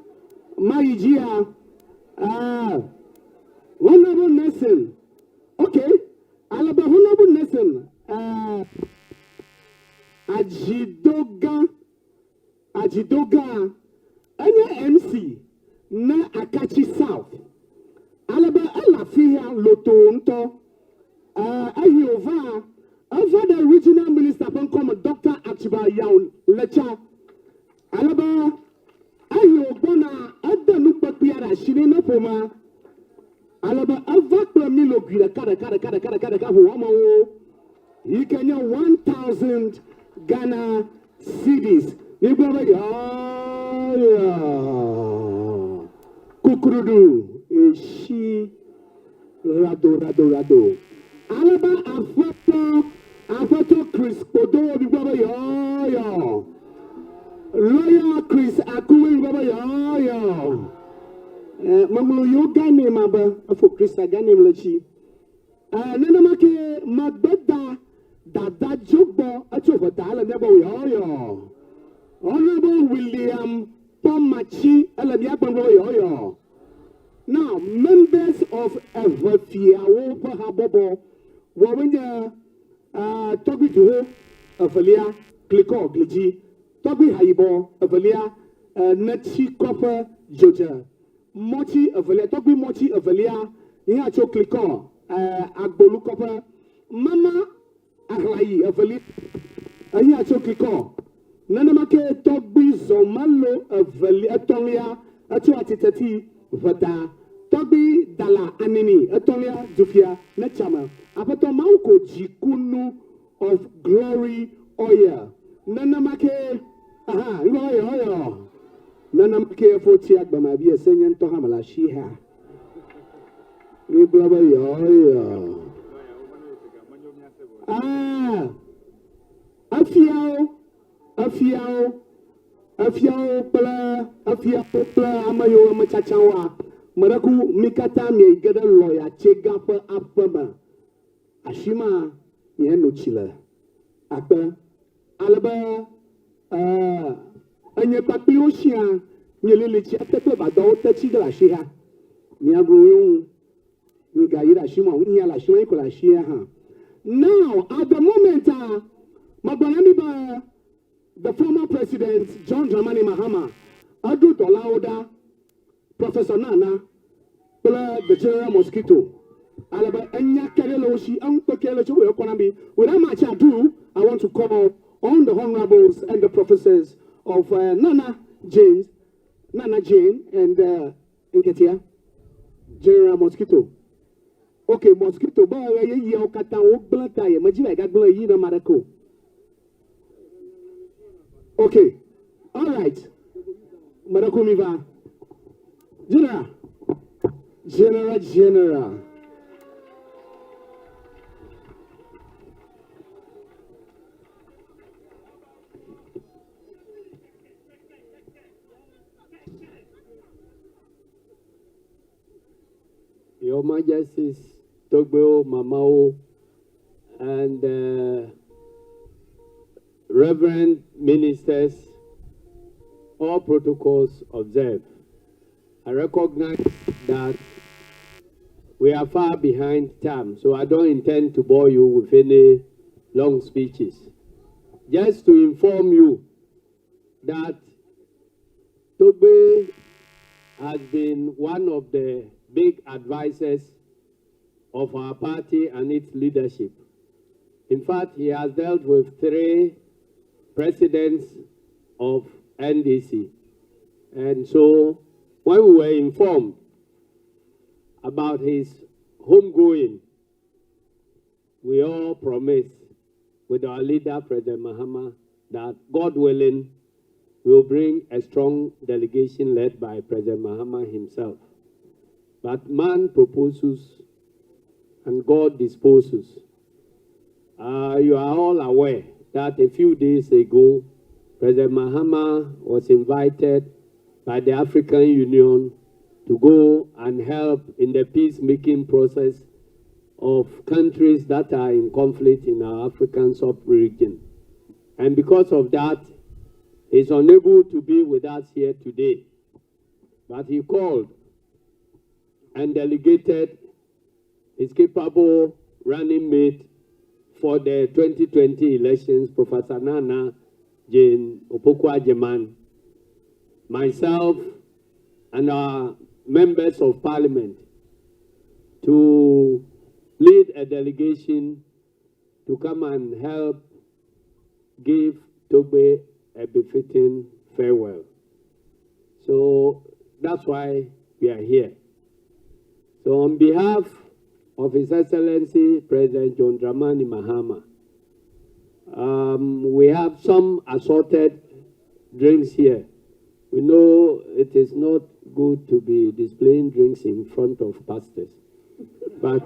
Maijia. Honorable Nelson. Okay. Alaba Honorable Nelson. Ajidoga. Anya MC na Akachi South. Alaba Alafia Lotonto. Ayova. Over the regional minister come Dr. Achiba Yaun Lecha. Alaba Ayobona Adanupa Piara Shirina Poma. Alaba Avakla Milo Gira Kada Wamo. You can get 1,000 Ghana cedis. Kukurudu. Eshi Rado. Alaba Afoto Chris Podo yo. Lawyer Chris Akuwe yo. Mamulu yoga name aba for Chris Agane Mlechi. Nanamake Magbeda Dada Jogbo Achobata Nebo yo. Honorable William Pomachi yo. Now, members of Eʋe Culture, Wawenya Tobi Juho, Evelia, Kliko, Gliji, Tobi Haibo, Evelia, Nachi Copper, Joja, Mochi Evelia, Tobi Mochi Evelia, Yacho Kliko, Agbolu Copper, Mama Ahlai Evelia, Yacho Kliko, Nanamake Tobi Zomalo Evelia, Tolia, Acho Atitati, Vata, Tobi Dala Anini, Atolia Dufia, Nachama, Apato Mauko Jikunu of Glory Oil. Nanamake, oil. Nanamake for Tiak Bamabi, a singing to Hamala Shiha. We blubber oil. Afiao pla amayo machachawa maraku mikata me gada lawyer chega pa apama ashima ye no chila apa alaba anye papi oshia nyelele chi atepe bado tachi gala shia miagro ni gaira shima unya la shima ikola shia ha. Now at the moment magbanani ba the former president, John Dramani Mahama, Adu Dolauda, Professor Nana, the General Mosquito, Alaba Enya Kereloshi, Uncle Kelecho, Economy. Without much ado, I want to call on the honorables and the professors of Nana Jane, and Nketia, General Mosquito. Okay, Mosquito, boy, you kata oblata, Majiva Gagla Yina Marako. Okay, all right. Marakumiva. General. Your Majesties, Togbo, Mamao, and Reverend ministers, all protocols observed. I recognize that we are far behind time, so I don't intend to bore you with any long speeches. Just to inform you that Togbe has been one of the big advisors of our party and its leadership. In fact, he has dealt with 3 presidents of NDC. And so when we were informed about his homegoing, we all promise with our leader, President Mahama, that God willing, we will bring a strong delegation led by President Mahama himself. But man proposes and God disposes. You are all aware that a few days ago, President Mahama was invited by the African Union to go and help in the peacemaking process of countries that are in conflict in our African sub-region. And because of that, he's unable to be with us here today. But he called and delegated his capable running mate for the 2020 elections, Professor Nana Jane Opoku-Agyeman, myself, and our members of parliament to lead a delegation to come and help give Togbe a befitting farewell. So that's why we are here. So on behalf of His Excellency President John Dramani Mahama, we have some assorted drinks here. We know it is not good to be displaying drinks in front of pastors, but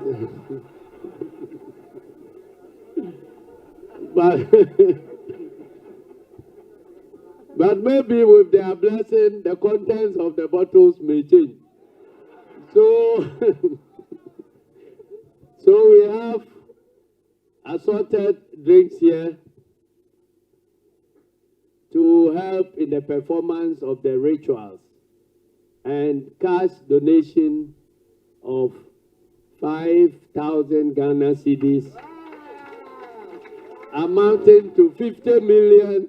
but maybe with their blessing, the contents of the bottles may change. So, so we have assorted drinks here to help in the performance of the rituals, and cash donation of 5,000 Ghana cedis, amounting to 50 million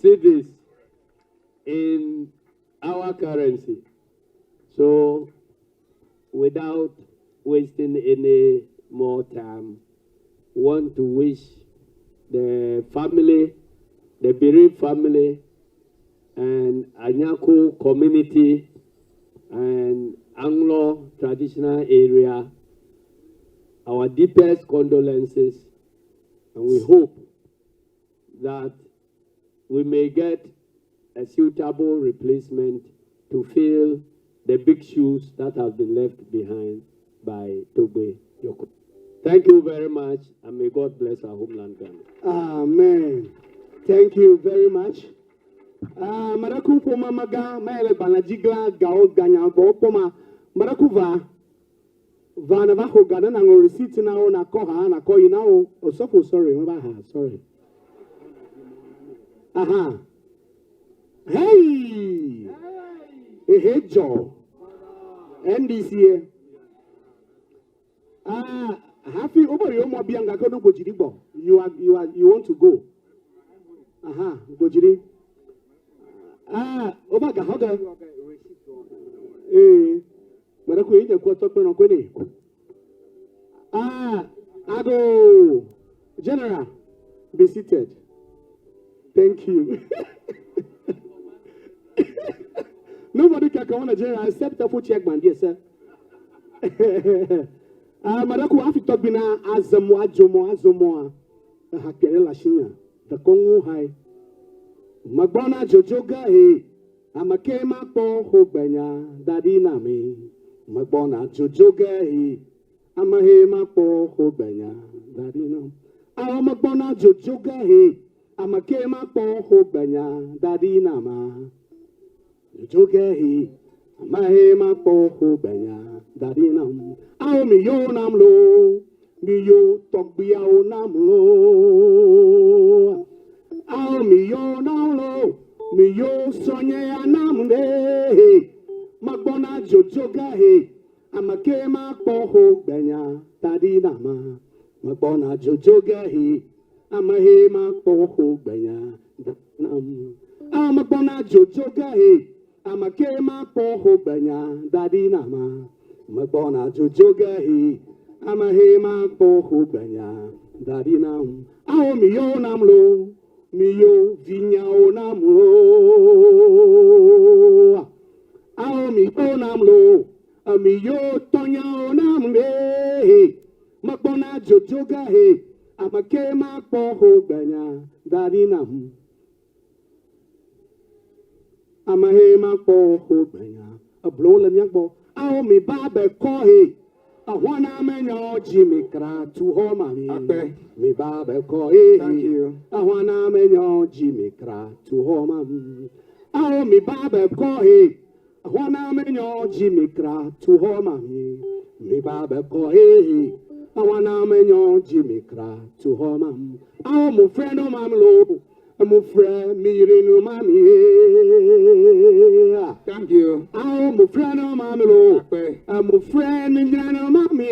cedis in our currency. So, without wasting any more time, want to wish the family, the bereaved family, and Anyako community and Anglo traditional area our deepest condolences, and we hope that we may get a suitable replacement to fill the big shoes that have been left behind by Togbe Yoko. Thank you very much, and may God bless our homeland, Ghana. Amen. Thank you very much. Maraku poma maga maele banajigla gao ganya go poma maraku va na va ho gana na ngo receipt na o na ko ha na ko ina o osofo sorry ma ba ha sorry. Aha. Hey. Hey Joe. NDC. Happy over your mobianga ko no go jiribo. You want to go. Aha, go jiri. Obaga how ga maraku ije ko to pe no ko ni. Ado General, be seated. Thank you. Nobody can come on a general except the full check man, dear sir. Maraku afi to bina azomo hakere la shinya the kongu high magbona jojoga he amake mapo hogbenya dadi na me magbona jojoga he amahe mapo hogbenya dadi na magbona jojoga he amake mapo hogbenya dadi na ma jojoga he amahe mapo hogbenya dadi na mi yo namlo mi yo tokbia o namlo mi yo namlo mi yo sonye anamde magbona jojoga he amake mapo hogbenya dadi na ma magbona jojoga he amahe mapo hogbenya magbona jojoga he amake mapo hogbenya dadi na ma magbona jojoga he amahe mapo hogbenya dadi na mi yo namlo mi yo vinya o namlo mi yo namlo mi yo tonya o namle Makbona jojoga he. Amake makpo ho benya. Darinam. Amahe makpo ho benya. A blow lem yakbo. Aho mi babe ko he. I wanna menyo Jimmy Kra to home. Okay. Me babe ko he. Thank you. I wanna menyo Jimmy Kra to home. Aho mi babe ko he. I wanna menyo Jimmy Kra to home. Me babe ko he. I wanna menyo Jimmy Kra to home. Aho mo friend o mam lo. I'm a friend, me no mommy. Thank you. I'm a friend of mammy. Okay. I'm a friend in Jana mommy.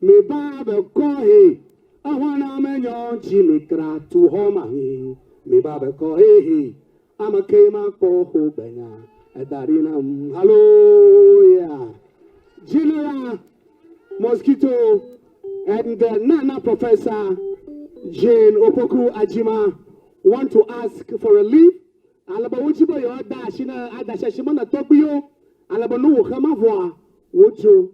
Me baba kohe. I wanna menyo Jimmy Kra to home. Me baba kohe. I'm a kema koho benya. Darinam. Hallelujah. General Mosquito and Nana Professor Jane Opoku Ajima want to ask for a leave. Alaba wuchibo yo dashina adashashimona tokuyo. Alaba no kamavwa wucho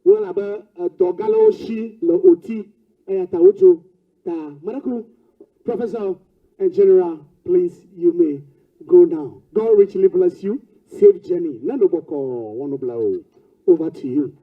walaba dogalo shi lo oti ayata wucho ta maraku. Professor and General, please you may go now. God richly bless you. Safe journey. Nanoboko wanobla. Over to you.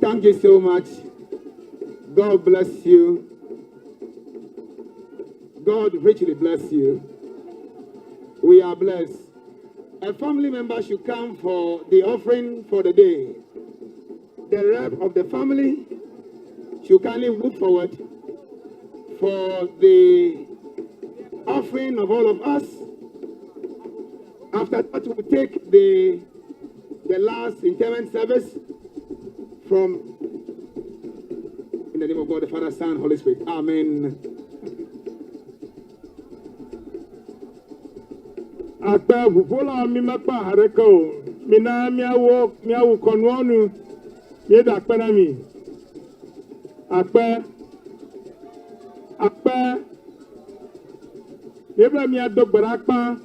Thank you so much. God bless you. God richly bless you. We are blessed. A family member should come for the offering for the day. The rep of the family should kindly move forward for the offering of all of us. After that, we'll take the last interment service from, in the name of God, the Father, Son, Holy Spirit. Amen. Akpa vuvola mi makpa hareko mina miawo konwonu ye da akpa na mi akpa ye bla mi adogbara akpa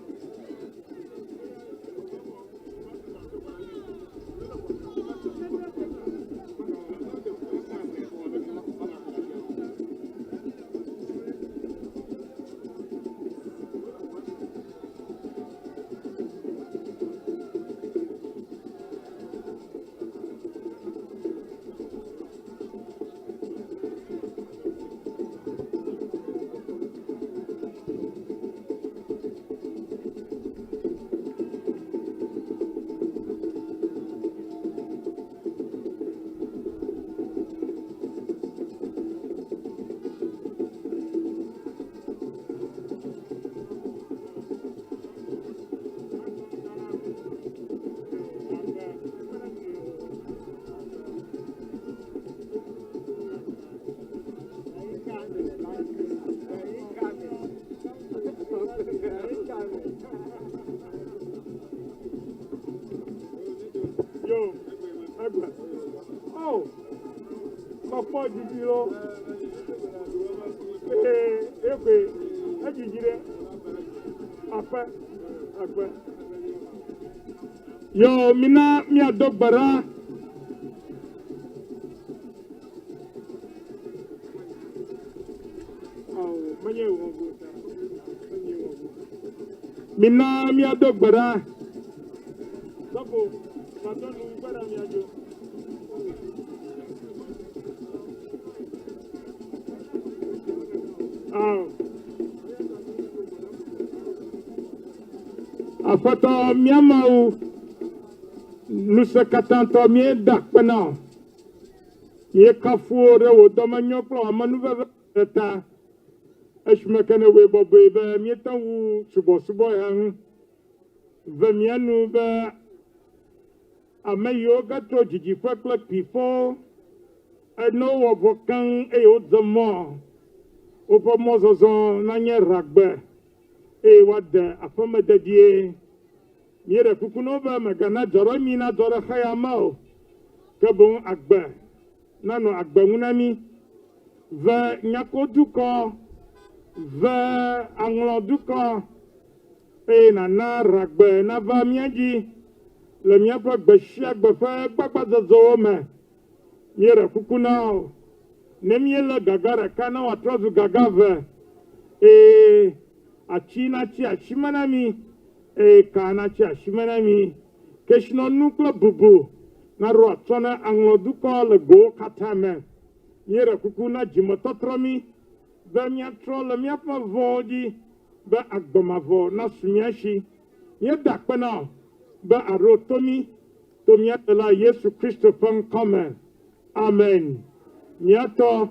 jijiro. Jijire. Apa. Yo, mina mia dogbara. Mina mia dogbara. Sabo, madonu gbara mi ajo. Afoto miamau lusakatanto mie dakpena mie kafuore wo domanyo pro amanuva ta ashmekane we bobe be mie tawu subo yan ve mianu be amayo gato jiji fakla pifo eno wo vokan e o domo o po mozozo na nye ragbe e wada afama dadie mire kukunova magana joro mina joro khayamao kabon agba nano agba munami va nyakoduko va angloduko e na ragbe na va miaji le miapa gbashia gbafa gbagbazozo me mire kukunao nemiele gagara kana watrozu gagave e achina chi ashimanami e kana chi ashimanami keshno nukla bubu na rotsona angloduko le go katame yere kukuna jimototromi be miatro le miapa vodi be agbomavo na sumiashi ye dakpena be arotomi to miatela Yesu Kristo fam come amen miato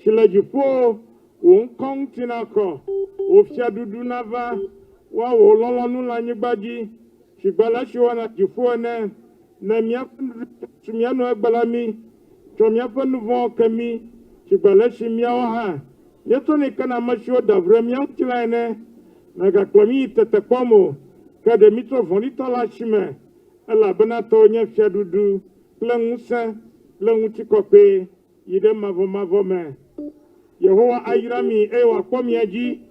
shilejupo won kontinako ofia dudu nava wa wo lolonu la nyigbaji shigbala shiwana jifu ne na mia sumiano egbalami to mia fanu vo kami shigbala shimia wa ha yeto ne kana masho davre mia tilane na ga klomi tetekomo ka de mitro vonito la shime ala bana to nya fia dudu lengusa lenguti kope yide mavo me Yehowa ayirami ewa komiaji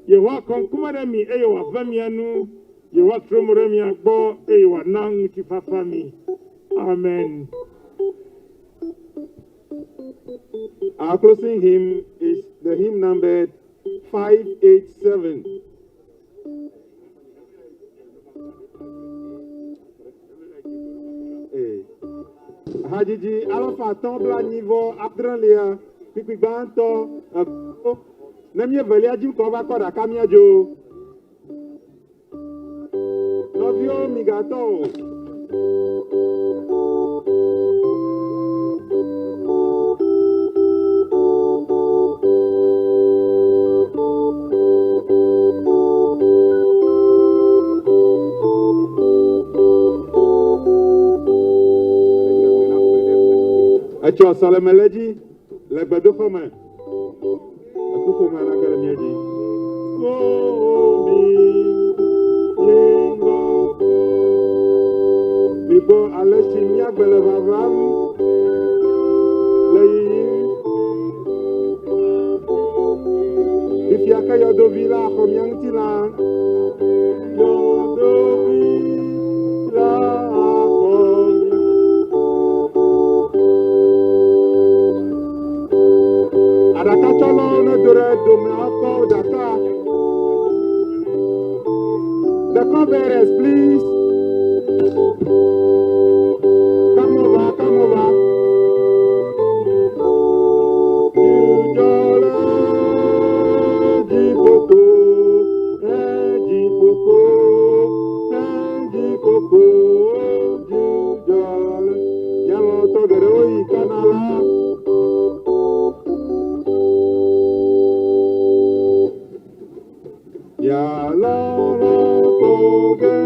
Yehowa konkumarami ewa vamianu Yehowa tromorami agbo ewa nanguti fafami amen. Our closing hymn is the hymn number 587. Hajiji alafa tombla niveau abdranlia Pipigbanto, Namia Velia Jim Kova Kora Kamia Jo Novio Migato Acho Salameleji Legbado Fome Akufo Managara Miaji Bibo Alessi Miagbele Vavam Leyi Bifiaka Yodovila Homiangtila Yodovila Adakacholo ne dore dome ako daka. The coverers, please. Come over. You jolly jipoko, jipoko, you jolly. Yalo togere oi kanala. Ya la la toge,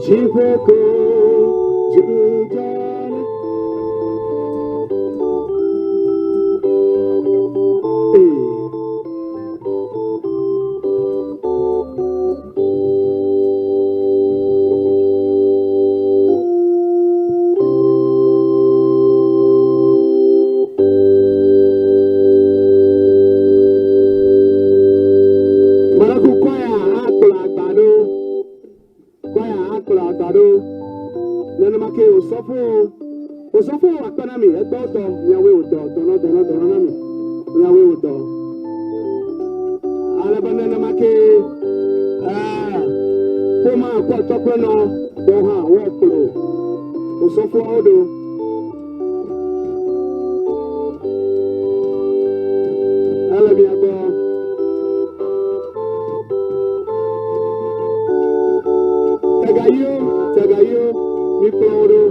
Jifeko, Judan. Maraku kwaya akula agbado. Kwaya akula agbado. Nana make osofo akpana mi egba oto nyawe oto dono nami nyawe oto. Alaba nana make foma akwa tokwe no do ha wo klo. Osofo odo. Alabi agbo. Tagayo, mi ploro.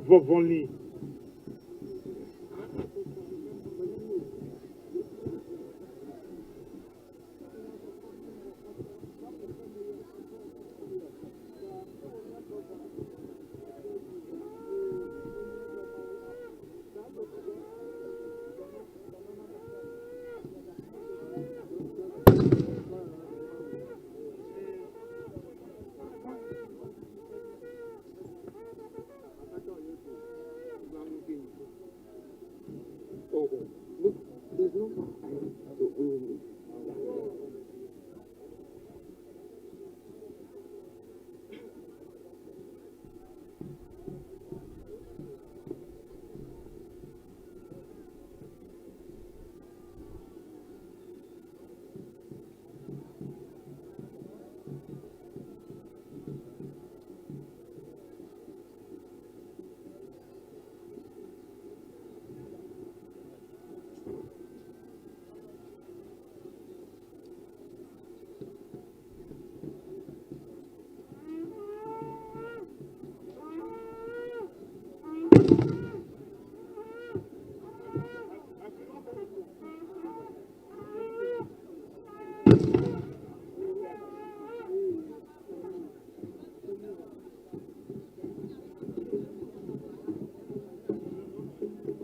Vovonli.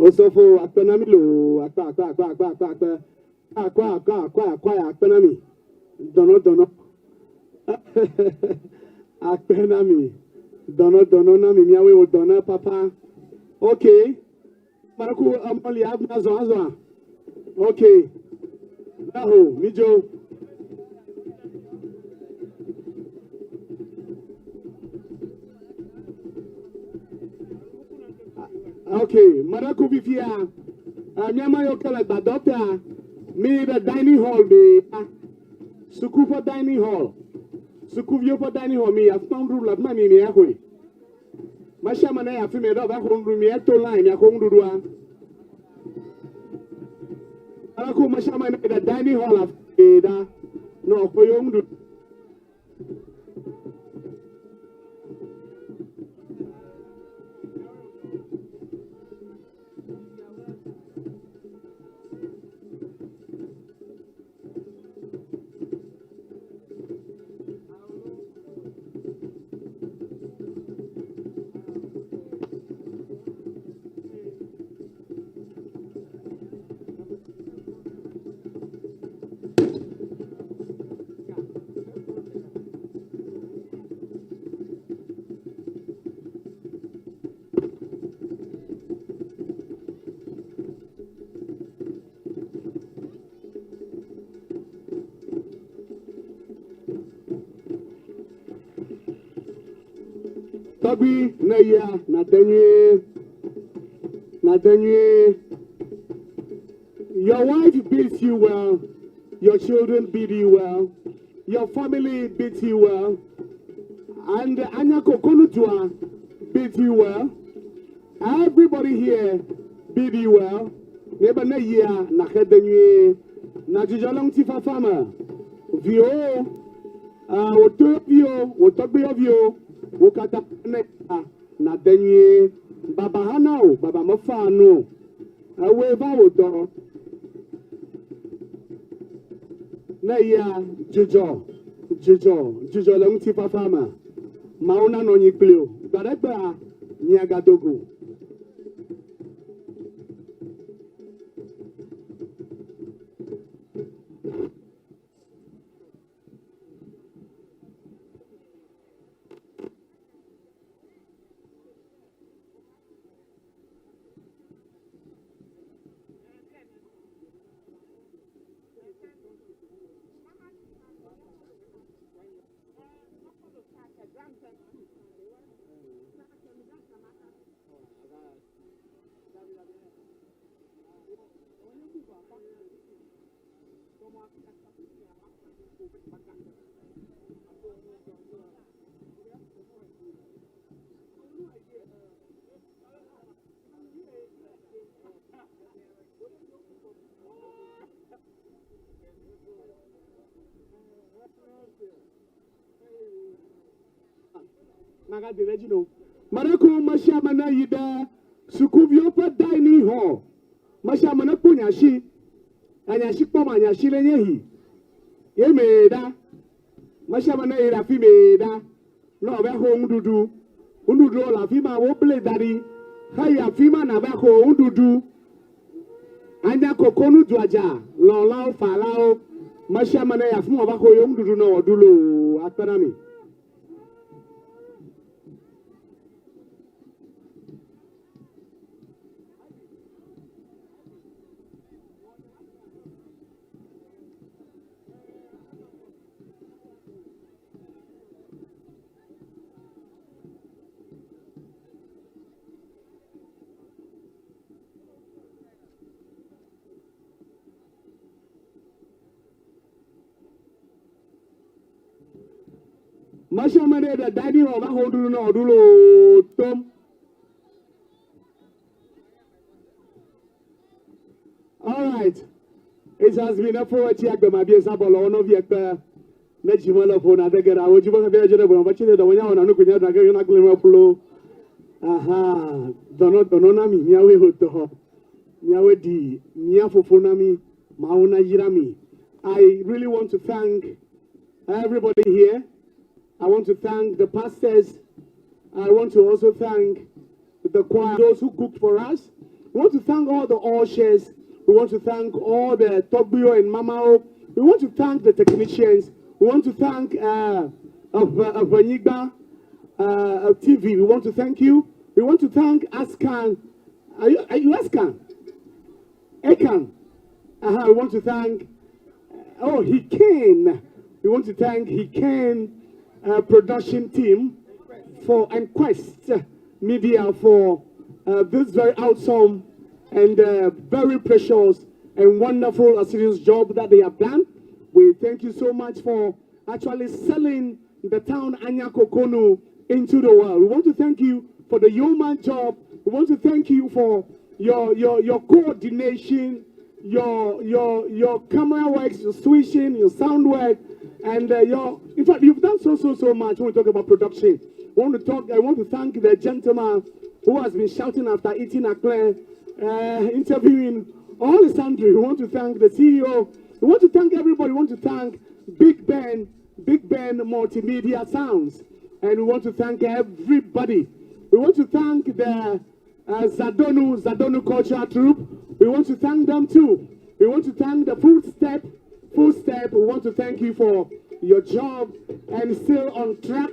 Osofo akpenami lo akpa akpenami dono akpenami dono nami miawe o dono papa. Okay, maraku amoli azwa. Okay, naho mijo. Okay, maraku bifia. Nyama yo kala doctor. Me the dining hall be. Suku for dining hall. Suku view for dining hall me. I found room like mami me akwe. Masha mana ya fime do ba ko ndu me to line ya ko ndu duwa. Ako mashama na the dining hall of Ada. No, for you. Toby, Naya, Nathaniel. Your wife beats you well. Your children beat you well. Your family beats you well. And Anya Kokonutua beat you well. Everybody here beat you well. Neba Naya, Nathaniel. Najujalong Tifa Farmer. Vio. Otobio. Wokata na denye baba hanao baba mafano awe vawodo na ya jujo le mti fafama mauna no nyipleo badagba nyagadogo Marako Mashamana Yida Sukuviopa dining hall. Mashamana Punyashi Anyashi Pomanyashi Lehi. Yemeda Mashamana Rafi Meda. No, home Dudu. Undudo la Fima Wople Daddy. Haya Fima Navajo Undudu. Anya Kokonu Dwaja. Lolao Falao. Mashamana Yafu Wako Yom Dudu no Dulo Atanami. Mashamane the daddy of a Hodu no Dulo Tom. All right. It has been a forward check by my beer sample on of your Mejimal of one other girl. I would you want to be a general, but you know, when you're not going to glimmer flow. Aha, Dononami, Miawe Hoto, Miawe di, Miafofonami, Mauna Jirami. I really want to thank everybody here. I want to thank the pastors. I want to also thank the choir, those who cooked for us. We want to thank all the ushers. We want to thank all the Togbio and Mamao. We want to thank the technicians. We want to thank Ewenyigba TV. We want to thank you. We want to thank Askan. Are you Askan? Ekan. We want to thank, he can. We want to thank He Can production team and Quest Media for this very awesome and very precious and wonderful serious job that they have done. We thank you so much for actually selling the town Anya Kokonu into the world. We want to thank you for the yeoman job. We want to thank you for your coordination your camera works, your switching, your sound work, and in fact, you've done so much when we talk about production. I want to thank the gentleman who has been shouting after eating a clear, interviewing all the sundry. We want to thank the CEO. We want to thank everybody. We want to thank Big Ben Multimedia Sounds. And we want to thank everybody. We want to thank the Zadonu Culture Troupe. We want to thank them too. We want to thank the Full Step. We want to thank you for your job and still on track.